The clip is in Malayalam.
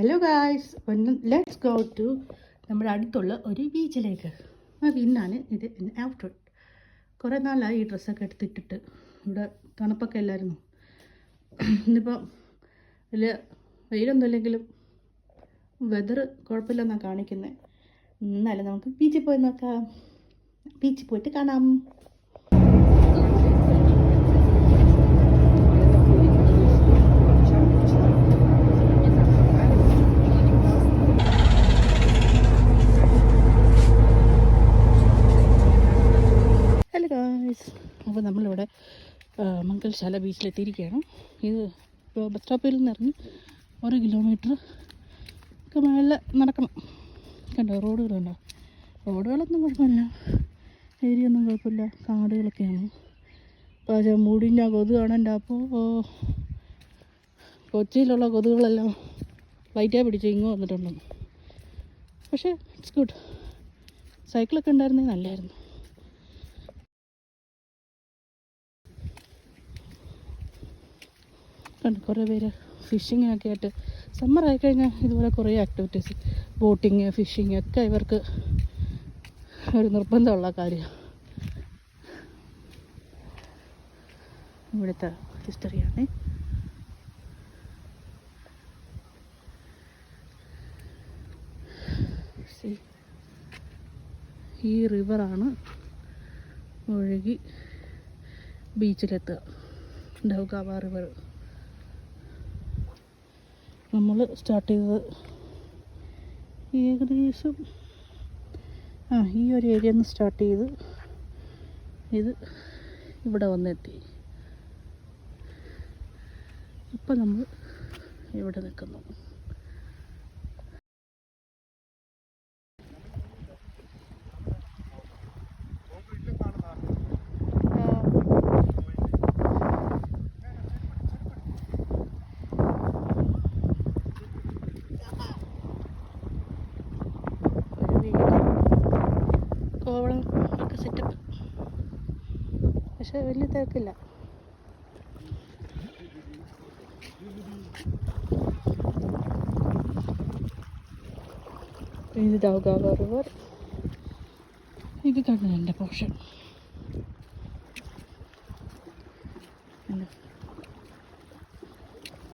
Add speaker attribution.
Speaker 1: Hello guys, let's go to നമ്മുടെ അടുത്തുള്ള ഒരു ബീച്ചിലേക്ക്. ഇന്നാണ് ഇത് ഔട്ട്ഫിറ്റ്. കുറേ നാളായി ഈ ഡ്രസ്സൊക്കെ എടുത്തിട്ടിട്ട്. ഇവിടെ തണുപ്പൊക്കെ അല്ലായിരുന്നു. ഇന്നിപ്പോൾ വലിയ വെയിലൊന്നും ഇല്ലെങ്കിലും വെതർ കുഴപ്പമില്ലെന്നാണ് കാണിക്കുന്നത്. എന്നാലും നമുക്ക് ബീച്ചിൽ പോയി നോക്കാം. ബീച്ചിൽ പോയിട്ട് കാണാം. ഹലോ ഗായ്സ്, അപ്പോൾ നമ്മളിവിടെ മംഗൽശാല ബീച്ചിലെത്തിയിരിക്കുകയാണ്. ഇത് ഇപ്പോൾ ബസ് സ്റ്റോപ്പിൽ നിന്ന് ഇറങ്ങി 1 കിലോമീറ്റർ ഒക്കെ മേലെ നടക്കണം. കണ്ടോ റോഡുകളുണ്ടോ? റോഡുകളൊന്നും കുഴപ്പമില്ല, ഏരിയ ഒന്നും കുഴപ്പമില്ല, കാടുകളൊക്കെയാണ്. പക്ഷേ മുടിഞ്ഞ കൊതുകാണെൻ്റെ. അപ്പോൾ കൊച്ചിയിലുള്ള കൊതുകുകളെല്ലാം ലൈറ്റായി പിടിച്ച് ഇങ്ങ് വന്നിട്ടുണ്ട്. പക്ഷേ ഇറ്റ്സ് ഗുഡ്. സൈക്കിളൊക്കെ ഉണ്ടായിരുന്നെങ്കിൽ നല്ലതായിരുന്നു. കണ്ട് കുറേ പേര് ഫിഷിങ്ങിനൊക്കെ ആയിട്ട് സമ്മർ ആയിക്കഴിഞ്ഞാൽ ഇതുപോലെ കുറേ ആക്ടിവിറ്റീസ്, ബോട്ടിങ്, ഫിഷിങ് ഒക്കെ ഇവർക്ക് ഒരു നിർബന്ധമുള്ള കാര്യമാണ്. ഇവിടുത്തെ ഹിസ്റ്ററിയാണ്. ഈ റിവറാണ് ഒഴുകി ബീച്ചിലെത്തുക, ഡൗഗാവ റിവർ. നമ്മൾ സ്റ്റാർട്ട് ചെയ്തത് ഏകദേശം ഈ ഒരു ഏരിയയിൽ നിന്ന് സ്റ്റാർട്ട് ചെയ്ത് ഇത് ഇവിടെ വന്നെത്തി. ഇപ്പം നമ്മൾ ഇവിടെ നിൽക്കുന്നു. കോവളം ഒക്കെ സെറ്റപ്പ്, പക്ഷെ വലിയ തിരക്കില്ല. ഇത് ഡൗഗാവ റിവർ. ഇത് കണ്ടു എൻ്റെ പോർഷൻ.